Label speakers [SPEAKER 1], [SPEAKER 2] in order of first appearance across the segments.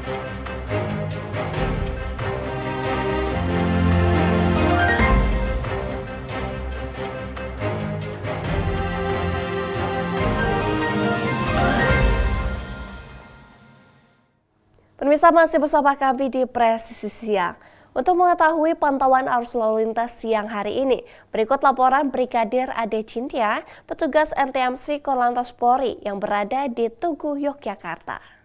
[SPEAKER 1] Pemirsa, masih bersama kami di Presisi Siang. Untuk mengetahui pantauan arus lalu lintas siang hari ini, berikut laporan Brigadir Ade Cynthia, petugas NTMC Korlantas Polri yang berada di Tugu, Yogyakarta.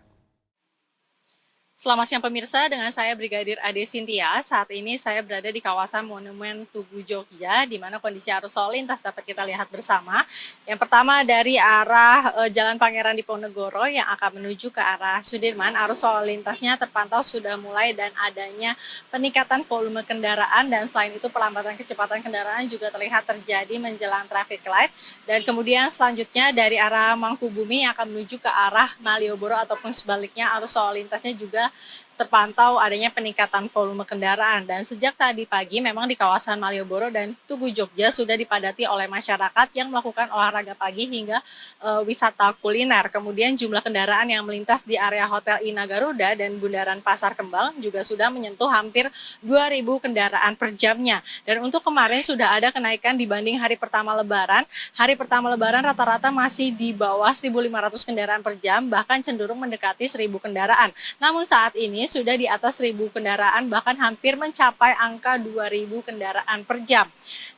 [SPEAKER 2] Selamat siang pemirsa, dengan saya Brigadir Ade Cynthia. Saat ini saya berada di kawasan Monumen Tugu Jogja, di mana kondisi arus lalu lintas dapat kita lihat bersama. Yang pertama dari arah Jalan Pangeran Diponegoro yang akan menuju ke arah Sudirman, arus lalu lintasnya terpantau sudah mulai dan adanya peningkatan volume kendaraan, dan selain itu pelambatan kecepatan kendaraan juga terlihat terjadi menjelang traffic light. Dan kemudian selanjutnya dari arah Mangkubumi yang akan menuju ke arah Malioboro ataupun sebaliknya, arus lalu lintasnya juga terpantau adanya peningkatan volume kendaraan. Dan sejak tadi pagi memang di kawasan Malioboro dan Tugu Jogja sudah dipadati oleh masyarakat yang melakukan olahraga pagi hingga wisata kuliner. Kemudian jumlah kendaraan yang melintas di area Hotel Ina Garuda dan Bundaran Pasar Kembang juga sudah menyentuh hampir 2.000 kendaraan per jamnya. Dan untuk kemarin sudah ada kenaikan dibanding hari pertama Lebaran. Hari pertama Lebaran rata-rata masih di bawah 1.500 kendaraan per jam, bahkan cenderung mendekati 1.000 kendaraan. Namun saat ini sudah di atas 1.000 kendaraan, bahkan hampir mencapai angka 2.000 kendaraan per jam.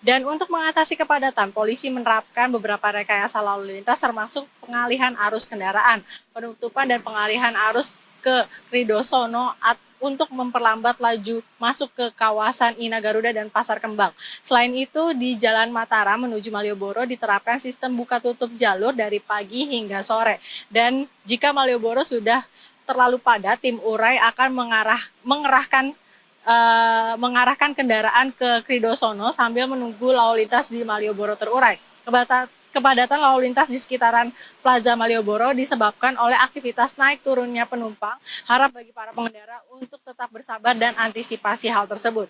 [SPEAKER 2] Dan untuk mengatasi kepadatan, polisi menerapkan beberapa rekayasa lalu lintas termasuk pengalihan arus kendaraan, penutupan dan pengalihan arus ke Kridosono untuk memperlambat laju masuk ke kawasan Ina Garuda dan Pasar Kembang. Selain itu, di Jalan Mataram menuju Malioboro diterapkan sistem buka tutup jalur dari pagi hingga sore. Dan jika Malioboro sudah terlalu padat, tim urai akan mengarahkan kendaraan ke Kridosono sambil menunggu lalu lintas di Malioboro terurai. Kepadatan lalu lintas di sekitaran Plaza Malioboro disebabkan oleh aktivitas naik turunnya penumpang. Harap bagi para pengendara untuk tetap bersabar dan antisipasi hal tersebut.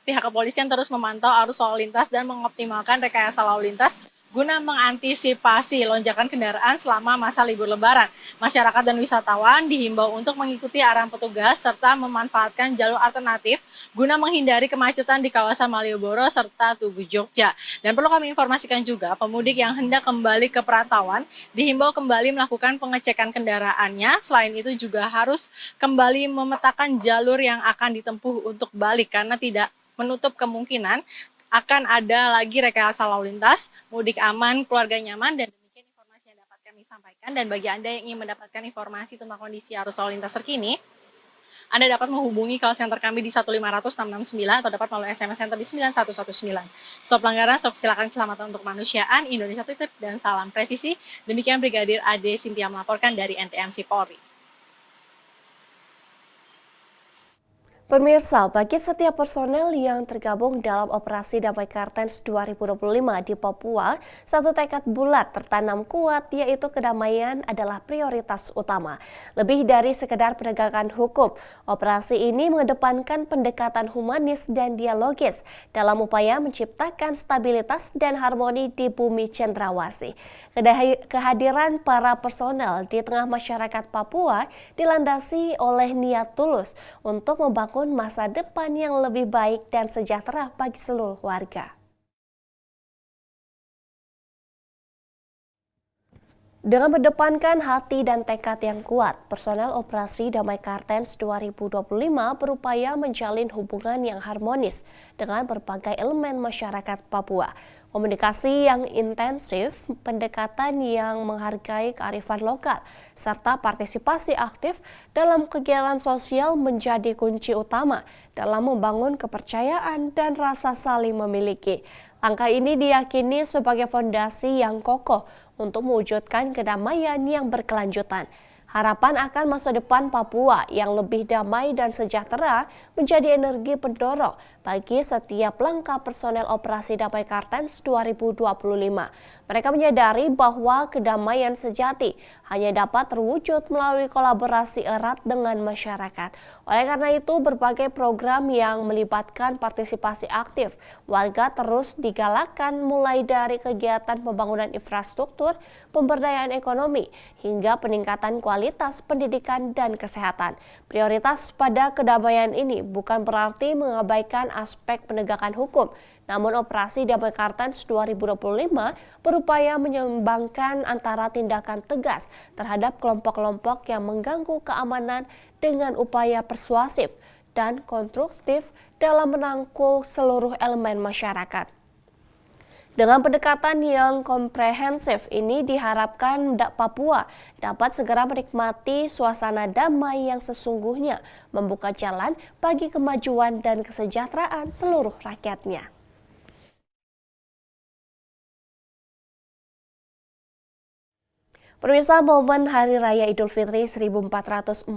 [SPEAKER 2] Pihak kepolisian terus memantau arus lalu lintas dan mengoptimalkan rekayasa lalu lintas guna mengantisipasi lonjakan kendaraan selama masa libur Lebaran. Masyarakat dan wisatawan dihimbau untuk mengikuti arahan petugas serta memanfaatkan jalur alternatif guna menghindari kemacetan di kawasan Malioboro serta Tugu Jogja. Dan perlu kami informasikan juga, pemudik yang hendak kembali ke perantauan dihimbau kembali melakukan pengecekan kendaraannya. Selain itu juga harus kembali memetakan jalur yang akan ditempuh untuk balik, karena tidak menutup kemungkinan akan ada lagi rekayasa lalu lintas, mudik aman, keluarga nyaman, dan demikian informasi yang dapat kami sampaikan. Dan bagi Anda yang ingin mendapatkan informasi tentang kondisi arus lalu lintas terkini, Anda dapat menghubungi call center kami di 1500669 atau dapat melalui SMS center di 9119. Stop pelanggaran, stop silakan, keselamatan untuk kemanusiaan, Indonesia titip, dan salam presisi. Demikian Brigadir Ade Cynthia melaporkan dari NTMC Polri.
[SPEAKER 1] Pemirsa, bagi setiap personel yang tergabung dalam Operasi Damai Kartens 2025 di Papua, satu tekad bulat tertanam kuat, yaitu kedamaian adalah prioritas utama. Lebih dari sekedar penegakan hukum, operasi ini mengedepankan pendekatan humanis dan dialogis dalam upaya menciptakan stabilitas dan harmoni di bumi cendrawasih. Kehadiran para personel di tengah masyarakat Papua dilandasi oleh niat tulus untuk membangun masa depan yang lebih baik dan sejahtera bagi seluruh warga. Dengan mengedepankan hati dan tekad yang kuat, personel Operasi Damai Kartens 2025 berupaya menjalin hubungan yang harmonis dengan berbagai elemen masyarakat Papua. Komunikasi yang intensif, pendekatan yang menghargai kearifan lokal, serta partisipasi aktif dalam kegiatan sosial menjadi kunci utama dalam membangun kepercayaan dan rasa saling memiliki. Langkah ini diyakini sebagai fondasi yang kokoh untuk mewujudkan kedamaian yang berkelanjutan. Harapan akan masa depan Papua yang lebih damai dan sejahtera menjadi energi pendorong bagi setiap langkah personel Operasi Damai Kartens 2025. Mereka menyadari bahwa kedamaian sejati hanya dapat terwujud melalui kolaborasi erat dengan masyarakat. Oleh karena itu, berbagai program yang melibatkan partisipasi aktif warga terus digalakkan, mulai dari kegiatan pembangunan infrastruktur, pemberdayaan ekonomi, hingga peningkatan kualitas pendidikan dan kesehatan. Prioritas pada kedamaian ini bukan berarti mengabaikan aspek penegakan hukum, namun Operasi Damai Kartens 2025 berupaya menyeimbangkan antara tindakan tegas terhadap kelompok-kelompok yang mengganggu keamanan dengan upaya persuasif dan konstruktif dalam merangkul seluruh elemen masyarakat. Dengan pendekatan yang komprehensif ini diharapkan Papua dapat segera menikmati suasana damai yang sesungguhnya, membuka jalan bagi kemajuan dan kesejahteraan seluruh rakyatnya. Pemirsa, momen Hari Raya Idul Fitri 1446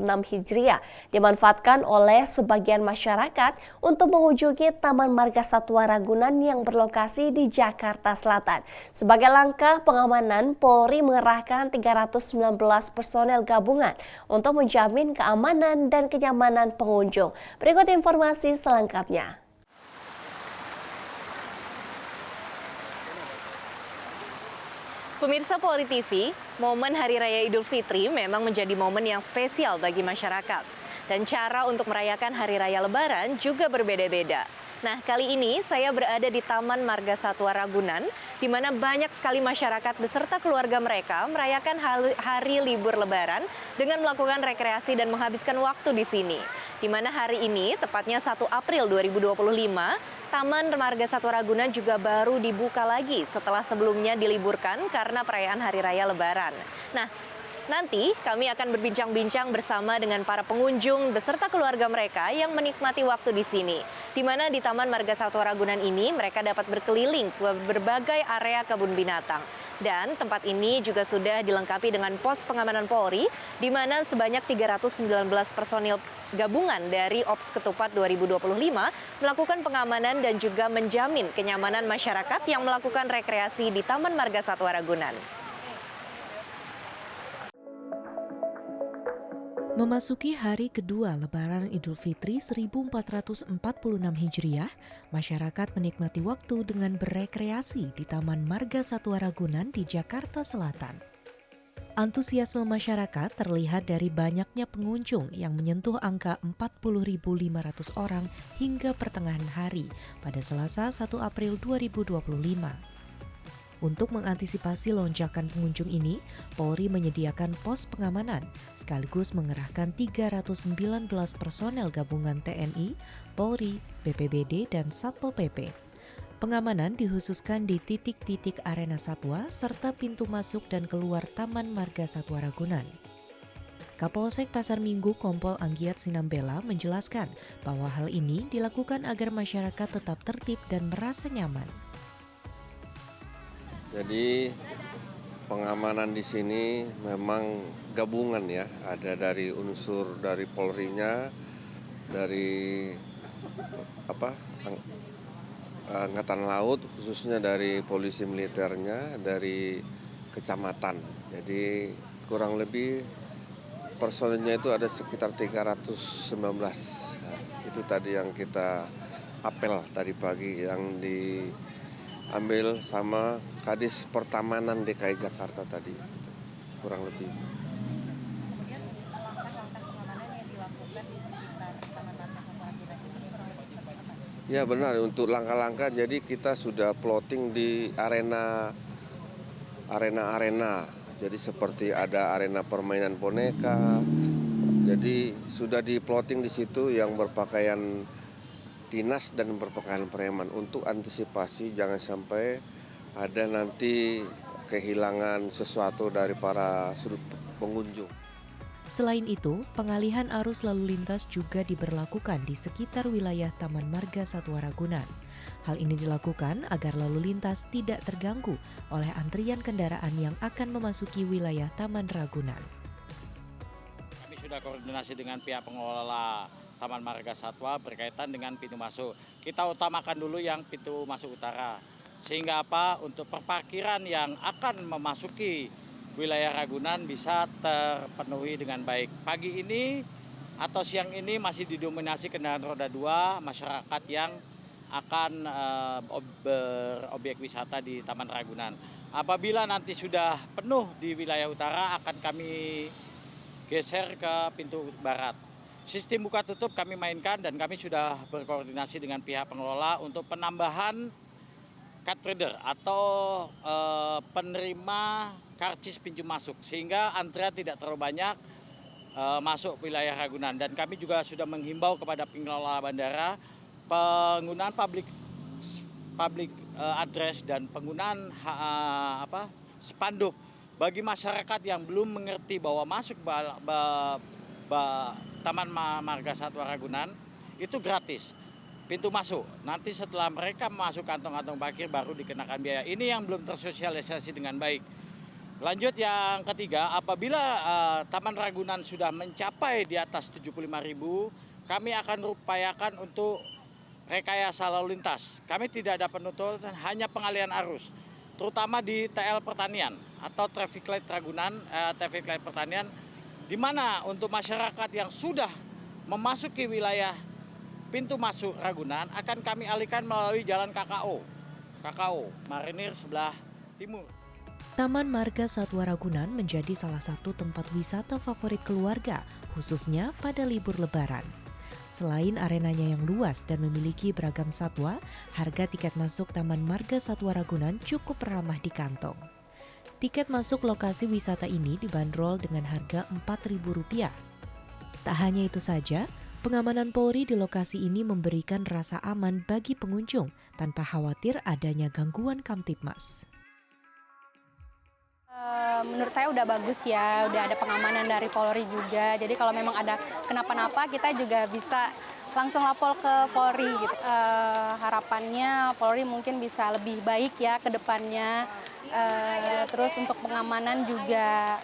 [SPEAKER 1] Hijriah dimanfaatkan oleh sebagian masyarakat untuk mengunjungi Taman Marga Satwa Ragunan yang berlokasi di Jakarta Selatan. Sebagai langkah pengamanan, Polri mengerahkan 319 personel gabungan untuk menjamin keamanan dan kenyamanan pengunjung. Berikut informasi selengkapnya.
[SPEAKER 3] Pemirsa Polri TV, momen Hari Raya Idul Fitri memang menjadi momen yang spesial bagi masyarakat. Dan cara untuk merayakan Hari Raya Lebaran juga berbeda-beda. Nah, kali ini saya berada di Taman Marga Satwa Ragunan, di mana banyak sekali masyarakat beserta keluarga mereka merayakan hari libur Lebaran dengan melakukan rekreasi dan menghabiskan waktu di sini. Di mana hari ini, tepatnya 1 April 2025, Taman Marga Satwa Ragunan juga baru dibuka lagi setelah sebelumnya diliburkan karena perayaan Hari Raya Lebaran. Nah, nanti kami akan berbincang-bincang bersama dengan para pengunjung beserta keluarga mereka yang menikmati waktu di sini. Di mana di Taman Marga Satwa Ragunan ini mereka dapat berkeliling ke berbagai area kebun binatang. Dan tempat ini juga sudah dilengkapi dengan pos pengamanan Polri, di mana sebanyak 319 personil gabungan dari Ops Ketupat 2025 melakukan pengamanan dan juga menjamin kenyamanan masyarakat yang melakukan rekreasi di Taman Marga Satwa Ragunan.
[SPEAKER 4] Memasuki hari kedua Lebaran Idul Fitri 1446 Hijriah, masyarakat menikmati waktu dengan berekreasi di Taman Marga Satwa Ragunan di Jakarta Selatan. Antusiasme masyarakat terlihat dari banyaknya pengunjung yang menyentuh angka 40.500 orang hingga pertengahan hari pada Selasa 1 April 2025. Untuk mengantisipasi lonjakan pengunjung ini, Polri menyediakan pos pengamanan sekaligus mengerahkan 319 personel gabungan TNI, Polri, BPBD, dan Satpol PP. Pengamanan dikhususkan di titik-titik arena satwa serta pintu masuk dan keluar Taman Marga Satwa Ragunan. Kapolsek Pasar Minggu Kompol Anggiat Sinambela menjelaskan bahwa hal ini dilakukan agar masyarakat tetap tertib dan merasa nyaman.
[SPEAKER 5] Jadi pengamanan di sini memang gabungan ya, ada dari unsur dari Polri-nya, dari Angkatan Laut, khususnya dari polisi militernya, dari kecamatan. Jadi kurang lebih personilnya itu ada sekitar 319. Nah, itu tadi yang kita apel tadi pagi yang diambil sama Kadis Pertamanan DKI Jakarta tadi, kurang lebih itu.
[SPEAKER 3] Kemudian langkah-langkah pengamanan yang dilakukan di sekitar Taman Marga Satwa Ragunan ini kurang lebih seperti apa?
[SPEAKER 5] Ya benar, untuk langkah-langkah jadi kita sudah plotting di arena. Jadi seperti ada arena permainan boneka. Jadi sudah di plotting di situ yang berpakaian dinas dan berpakaian preman untuk antisipasi jangan sampai ada nanti kehilangan sesuatu dari para sudut pengunjung.
[SPEAKER 4] Selain itu, pengalihan arus lalu lintas juga diberlakukan di sekitar wilayah Taman Marga Satwa Ragunan. Hal ini dilakukan agar lalu lintas tidak terganggu oleh antrian kendaraan yang akan memasuki wilayah Taman Ragunan.
[SPEAKER 6] Kami sudah koordinasi dengan pihak pengelola Taman Marga Satwa berkaitan dengan pintu masuk. Kita utamakan dulu yang pintu masuk utara. Sehingga apa? Untuk perparkiran yang akan memasuki wilayah Ragunan bisa terpenuhi dengan baik. Pagi ini atau siang ini masih didominasi kendaraan roda 2 masyarakat yang akan berobyek wisata di Taman Ragunan. Apabila nanti sudah penuh di wilayah utara, akan kami geser ke pintu barat. Sistem buka tutup kami mainkan dan kami sudah berkoordinasi dengan pihak pengelola untuk penambahan card reader atau penerima karcis pintu masuk, sehingga antrean tidak terlalu banyak masuk wilayah Ragunan. Dan kami juga sudah menghimbau kepada pengelola bandara penggunaan public address dan penggunaan spanduk bagi masyarakat yang belum mengerti bahwa masuk Taman Marga Satwa Ragunan itu gratis pintu masuk. Nanti setelah mereka masuk kantong-kantong parkir baru dikenakan biaya. Ini yang belum tersosialisasi dengan baik. Lanjut yang ketiga, apabila Taman Ragunan sudah mencapai di atas 75.000, kami akan upayakan untuk rekayasa lalu lintas. Kami tidak ada penutupan, hanya pengalihan arus, terutama di TL Pertanian atau Traffic Light Ragunan, Traffic Light Pertanian, di mana untuk masyarakat yang sudah memasuki wilayah pintu masuk Ragunan akan kami alihkan melalui jalan KKO Marinir sebelah timur.
[SPEAKER 4] Taman Marga Satwa Ragunan menjadi salah satu tempat wisata favorit keluarga, khususnya pada libur Lebaran. Selain arenanya yang luas dan memiliki beragam satwa, harga tiket masuk Taman Marga Satwa Ragunan cukup ramah di kantong. Tiket masuk lokasi wisata ini dibanderol dengan harga Rp4.000. Tak hanya itu saja, pengamanan Polri di lokasi ini memberikan rasa aman bagi pengunjung tanpa khawatir adanya gangguan Kamtibmas.
[SPEAKER 7] Menurut saya udah bagus ya, udah ada pengamanan dari Polri juga. Jadi kalau memang ada kenapa-napa kita juga bisa langsung lapor ke Polri gitu. Harapannya Polri mungkin bisa lebih baik ya ke depannya. Terus untuk pengamanan juga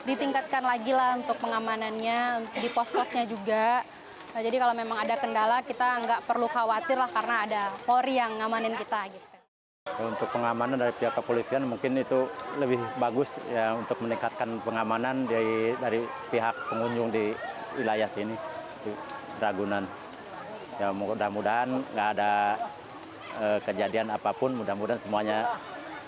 [SPEAKER 7] ditingkatkan lagi lah untuk pengamanannya di pos-posnya juga. Jadi kalau memang ada kendala kita nggak perlu khawatir lah karena ada Polri yang ngamanin kita gitu.
[SPEAKER 8] Untuk pengamanan dari pihak kepolisian mungkin itu lebih bagus ya untuk meningkatkan pengamanan dari pihak pengunjung di wilayah sini di Ragunan. Ya mudah-mudahan nggak ada kejadian apapun, mudah-mudahan semuanya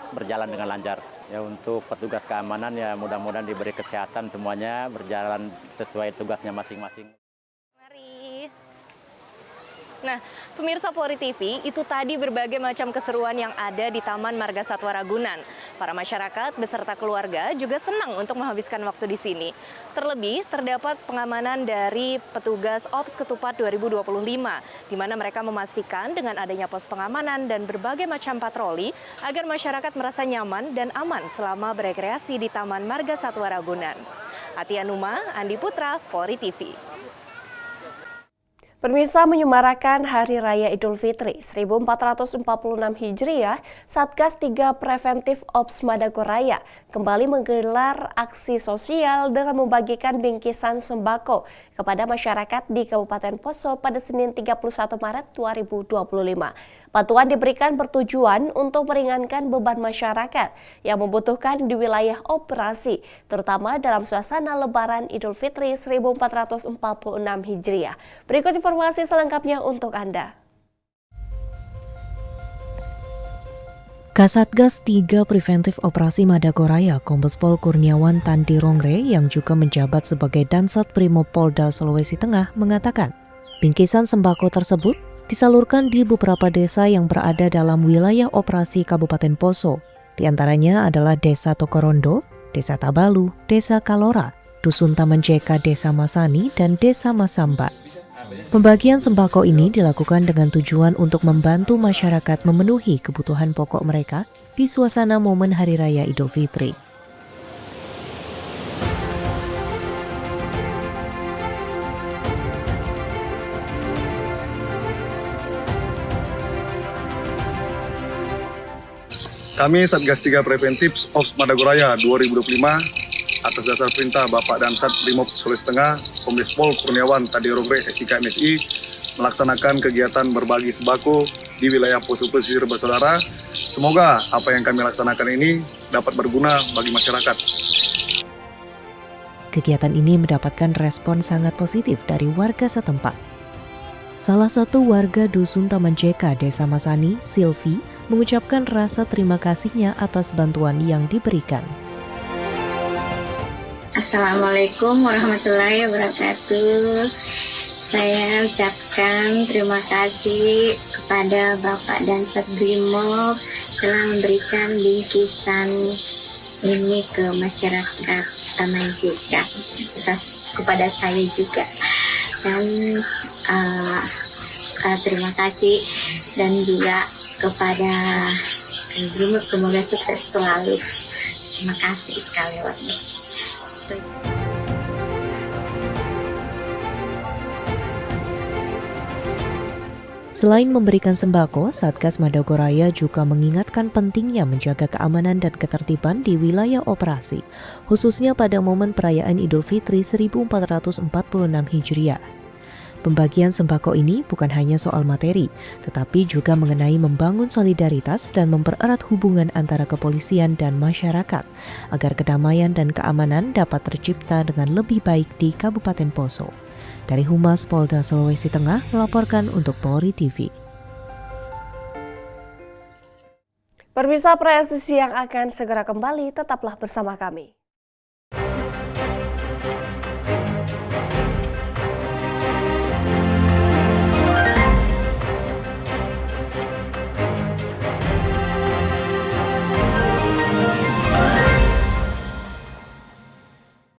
[SPEAKER 8] berjalan dengan lancar. Ya untuk petugas keamanan ya mudah-mudahan diberi kesehatan semuanya berjalan sesuai tugasnya masing-masing.
[SPEAKER 3] Nah, pemirsa Polri TV, itu tadi berbagai macam keseruan yang ada di Taman Marga Satwa Ragunan. Para masyarakat beserta keluarga juga senang untuk menghabiskan waktu di sini. Terlebih, terdapat pengamanan dari petugas Ops Ketupat 2025, di mana mereka memastikan dengan adanya pos pengamanan dan berbagai macam patroli agar masyarakat merasa nyaman dan aman selama berekreasi di Taman Marga Satwa Ragunan. Atia Numa, Andi Putra, Polri TV.
[SPEAKER 1] Pemirsa, menyemarakan Hari Raya Idul Fitri 1446 Hijriah, Satgas 3 Preventif Ops Madagoraya kembali menggelar aksi sosial dengan membagikan bingkisan sembako kepada masyarakat di Kabupaten Poso pada Senin 31 Maret 2025. Bantuan diberikan bertujuan untuk meringankan beban masyarakat yang membutuhkan di wilayah operasi, terutama dalam suasana Lebaran Idul Fitri 1446 Hijriah. Berikut informasi selengkapnya untuk Anda.
[SPEAKER 4] Kasatgas 3 Preventif Operasi Madagoraya Kombes Pol Kurniawan Tandirongre yang juga menjabat sebagai Dansat Brimob Polda Sulawesi Tengah mengatakan, bingkisan sembako tersebut disalurkan di beberapa desa yang berada dalam wilayah operasi Kabupaten Poso. Di antaranya adalah Desa Tokorondo, Desa Tabalu, Desa Kalora, Dusun Taman Jeka, Desa Masani, dan Desa Masamba. Pembagian sembako ini dilakukan dengan tujuan untuk membantu masyarakat memenuhi kebutuhan pokok mereka di suasana momen Hari Raya Idul Fitri.
[SPEAKER 9] Kami Satgas 3 Preventif Ops Madagoraya 2025 atas dasar perintah Bapak Dansat Brimob Sulawesi Tengah, Kombes Pol Kurniawan Tandirongre SIK MSI melaksanakan kegiatan berbagi sembako di wilayah Poso Pesisir bersaudara. Semoga apa yang kami laksanakan ini dapat berguna bagi masyarakat.
[SPEAKER 4] Kegiatan ini mendapatkan respon sangat positif dari warga setempat. Salah satu warga Dusun Taman JK, Desa Masani, Silvi, mengucapkan rasa terima kasihnya atas bantuan yang diberikan.
[SPEAKER 10] Assalamualaikum warahmatullahi wabarakatuh. Saya ucapkan terima kasih kepada Bapak Dansat Brimob telah memberikan bingkisan ini ke masyarakat Taman JK, kepada saya juga. Dan terima kasih dan juga kepada Brimob, semoga sukses selalu. Terima kasih sekali lagi.
[SPEAKER 4] Selain memberikan sembako, Satgas Madagoraya juga mengingatkan pentingnya menjaga keamanan dan ketertiban di wilayah operasi, khususnya pada momen perayaan Idul Fitri 1446 Hijriah. Pembagian sembako ini bukan hanya soal materi, tetapi juga mengenai membangun solidaritas dan mempererat hubungan antara kepolisian dan masyarakat, agar kedamaian dan keamanan dapat tercipta dengan lebih baik di Kabupaten Poso. Dari Humas Polda Sulawesi Tengah melaporkan untuk Polri TV.
[SPEAKER 1] Pemirsa, presisi yang akan segera kembali, tetaplah bersama kami.